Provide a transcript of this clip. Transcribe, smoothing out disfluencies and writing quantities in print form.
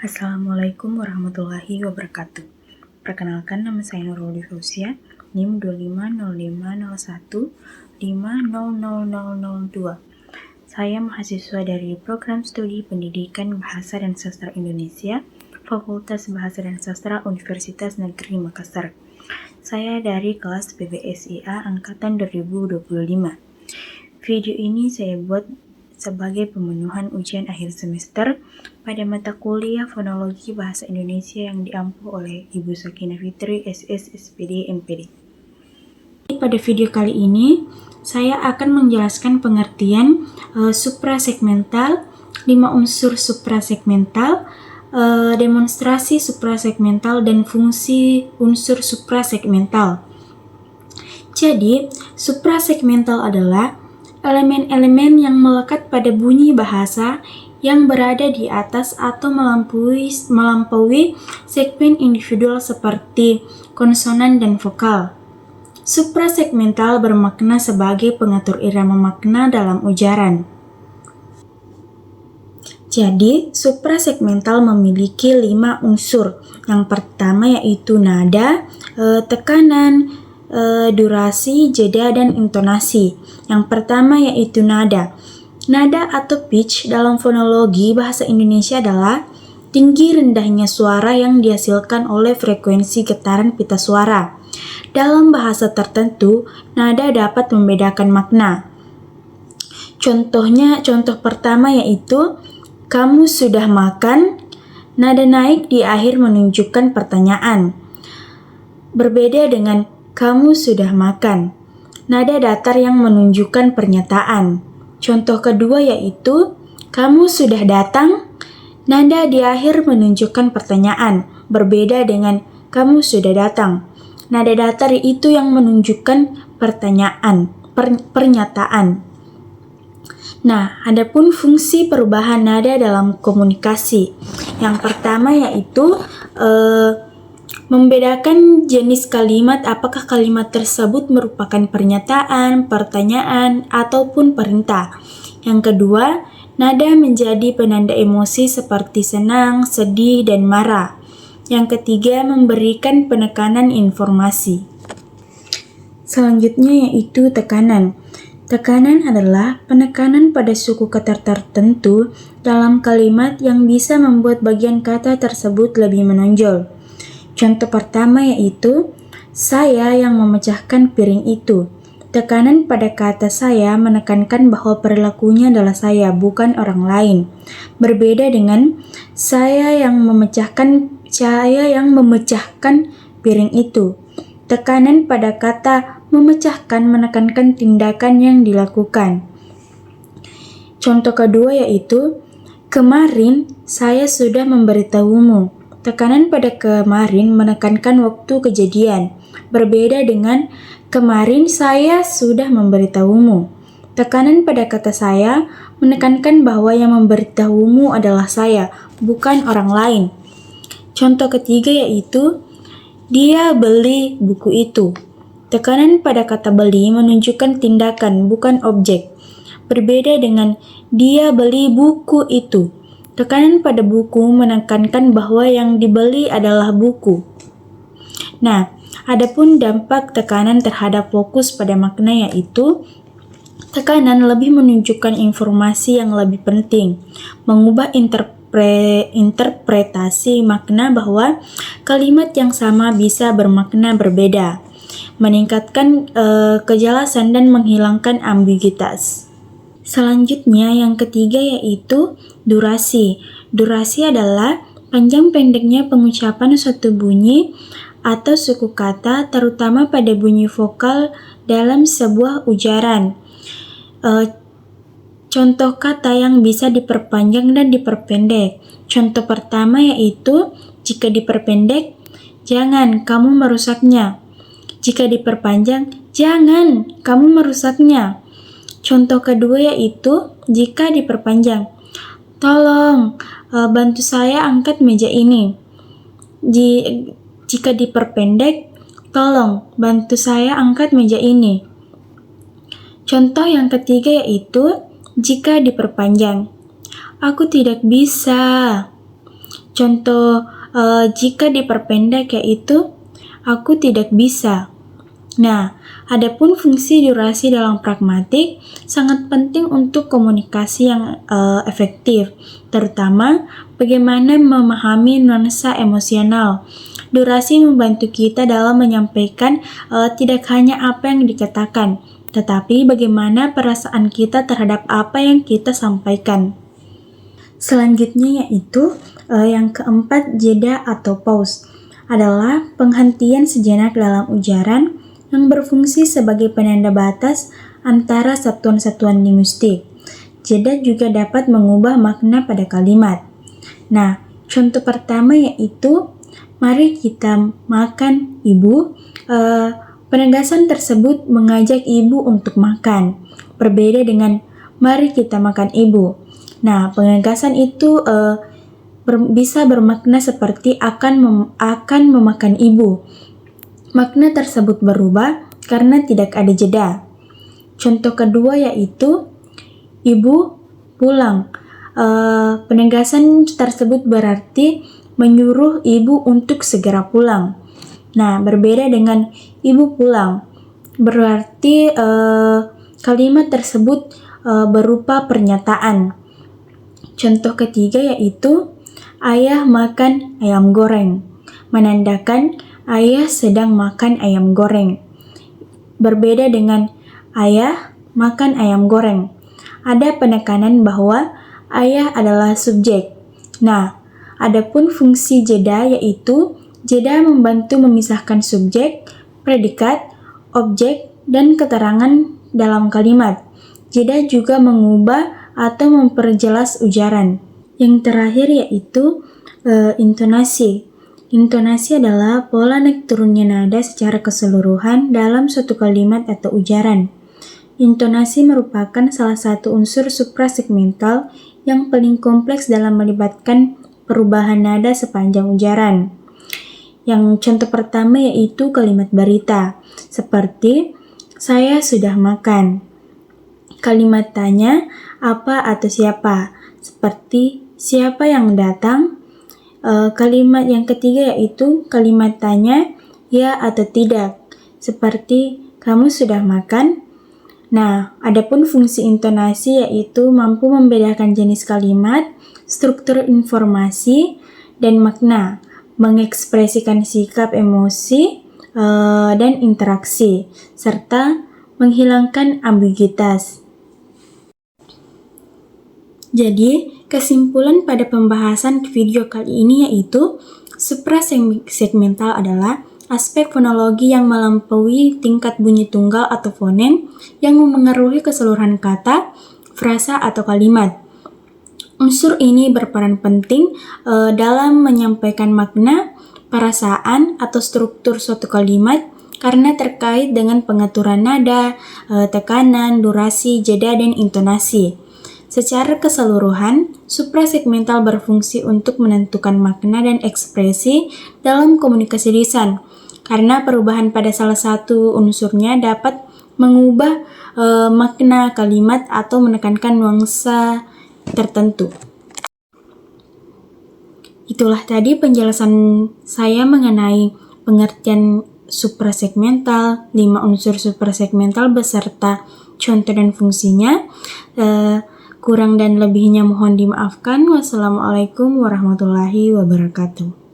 Assalamualaikum warahmatullahi wabarakatuh. Perkenalkan, nama saya Nurul Fauzia, NIM 250501500002. Saya mahasiswa dari Program Studi Pendidikan Bahasa dan Sastra Indonesia, Fakultas Bahasa dan Sastra Universitas Negeri Makassar. Saya dari kelas PBSIA Angkatan 2025. Video ini saya buat sebagai pemenuhan ujian akhir semester pada mata kuliah Fonologi Bahasa Indonesia yang diampu oleh Ibu Sakinah Fitri, SS, SPD, MPD. Pada video kali ini, saya akan menjelaskan pengertian suprasegmental, 5 unsur suprasegmental, demonstrasi suprasegmental, dan fungsi unsur suprasegmental. Jadi, suprasegmental adalah elemen-elemen yang melekat pada bunyi bahasa yang berada di atas atau melampaui segmen individual seperti konsonan dan vokal. Suprasegmental bermakna sebagai pengatur irama makna dalam ujaran. Jadi, suprasegmental memiliki 5 unsur. Yang pertama yaitu nada, tekanan, durasi, jeda, dan intonasi. Yang pertama yaitu nada. Nada atau pitch dalam fonologi bahasa Indonesia adalah tinggi rendahnya suara yang dihasilkan oleh frekuensi getaran pita suara. Dalam bahasa tertentu, nada dapat membedakan makna. Contoh pertama yaitu kamu sudah makan. Nada naik di akhir menunjukkan pertanyaan. Berbeda dengan kamu sudah makan. Nada datar yang menunjukkan pernyataan. Contoh kedua yaitu kamu sudah datang. Nada di akhir menunjukkan pertanyaan. Berbeda dengan kamu sudah datang. Nada datar itu yang menunjukkan pernyataan. Nah, adapun fungsi perubahan nada dalam komunikasi. Yang pertama yaitu membedakan jenis kalimat, apakah kalimat tersebut merupakan pernyataan, pertanyaan, ataupun perintah. Yang kedua, nada menjadi penanda emosi seperti senang, sedih, dan marah. Yang ketiga, memberikan penekanan informasi. Selanjutnya yaitu tekanan. Tekanan adalah penekanan pada suku kata tertentu dalam kalimat yang bisa membuat bagian kata tersebut lebih menonjol. Contoh pertama yaitu saya yang memecahkan piring itu. Tekanan pada kata saya menekankan bahwa perilakunya adalah saya, bukan orang lain. Berbeda dengan saya yang memecahkan piring itu. Tekanan pada kata memecahkan menekankan tindakan yang dilakukan. Contoh kedua yaitu kemarin saya sudah memberitahumu. Tekanan pada kemarin menekankan waktu kejadian. Berbeda dengan kemarin saya sudah memberitahumu. Tekanan pada kata saya menekankan bahwa yang memberitahumu adalah saya, bukan orang lain. Contoh ketiga yaitu dia beli buku itu. Tekanan pada kata beli menunjukkan tindakan, bukan objek. Berbeda dengan dia beli buku itu. Tekanan pada buku menekankan bahwa yang dibeli adalah buku. Nah, adapun dampak tekanan terhadap fokus pada makna yaitu tekanan lebih menunjukkan informasi yang lebih penting, mengubah interpretasi makna bahwa kalimat yang sama bisa bermakna berbeda, meningkatkan kejelasan dan menghilangkan ambiguitas. Selanjutnya yang ketiga yaitu durasi. Durasi adalah panjang pendeknya pengucapan suatu bunyi atau suku kata, terutama pada bunyi vokal dalam sebuah ujaran. Contoh kata yang bisa diperpanjang dan diperpendek. Contoh pertama yaitu jika diperpendek, jangan kamu merusaknya. Jika diperpanjang, jangan kamu merusaknya. Contoh kedua yaitu jika diperpanjang, tolong bantu saya angkat meja ini. Jika diperpendek, tolong bantu saya angkat meja ini. Contoh yang ketiga yaitu jika diperpanjang. Aku tidak bisa. Contoh jika diperpendek yaitu aku tidak bisa. Nah, adapun fungsi durasi dalam pragmatik sangat penting untuk komunikasi yang efektif, terutama bagaimana memahami nuansa emosional. Durasi membantu kita dalam menyampaikan tidak hanya apa yang dikatakan, tetapi bagaimana perasaan kita terhadap apa yang kita sampaikan. Selanjutnya yaitu yang keempat, jeda atau pause adalah penghentian sejenak dalam ujaran yang berfungsi sebagai penanda batas antara satuan-satuan linguistik. Jeda juga dapat mengubah makna pada kalimat. Nah, contoh pertama yaitu mari kita makan ibu. Penegasan tersebut mengajak ibu untuk makan, berbeda dengan mari kita makan ibu. Nah, penegasan itu bisa bermakna seperti akan memakan ibu. Makna tersebut berubah karena tidak ada jeda. Contoh kedua yaitu ibu pulang. Penegasan tersebut berarti menyuruh ibu untuk segera pulang. Nah, berbeda dengan ibu pulang, berarti kalimat tersebut berupa pernyataan. Contoh ketiga yaitu ayah makan ayam goreng, menandakan ayah sedang makan ayam goreng. Berbeda dengan ayah makan ayam goreng. Ada penekanan bahwa ayah adalah subjek. Nah, adapun fungsi jeda yaitu jeda membantu memisahkan subjek, predikat, objek, dan keterangan dalam kalimat. Jeda juga mengubah atau memperjelas ujaran. Yang terakhir yaitu intonasi. Intonasi adalah pola naik turunnya nada secara keseluruhan dalam suatu kalimat atau ujaran. Intonasi merupakan salah satu unsur suprasegmental yang paling kompleks dalam melibatkan perubahan nada sepanjang ujaran. Yang contoh pertama yaitu kalimat barita, seperti saya sudah makan. Kalimat tanya, apa atau siapa, seperti siapa yang datang. Kalimat yang ketiga yaitu kalimat tanya, ya atau tidak, seperti kamu sudah makan. Nah, adapun fungsi intonasi yaitu mampu membedakan jenis kalimat, struktur informasi, dan makna, mengekspresikan sikap emosi dan interaksi, serta menghilangkan ambiguitas. Jadi, kesimpulan pada pembahasan video kali ini yaitu suprasegmental adalah aspek fonologi yang melampaui tingkat bunyi tunggal atau fonem yang memengaruhi keseluruhan kata, frasa, atau kalimat. Unsur ini berperan penting dalam menyampaikan makna, perasaan, atau struktur suatu kalimat karena terkait dengan pengaturan nada, tekanan, durasi, jeda, dan intonasi. Secara keseluruhan, suprasegmental berfungsi untuk menentukan makna dan ekspresi dalam komunikasi lisan, karena perubahan pada salah satu unsurnya dapat mengubah makna kalimat atau menekankan nuansa tertentu. Itulah tadi penjelasan saya mengenai pengertian suprasegmental, 5 unsur suprasegmental beserta contoh dan fungsinya. Kurang dan lebihnya mohon dimaafkan. Wassalamualaikum warahmatullahi wabarakatuh.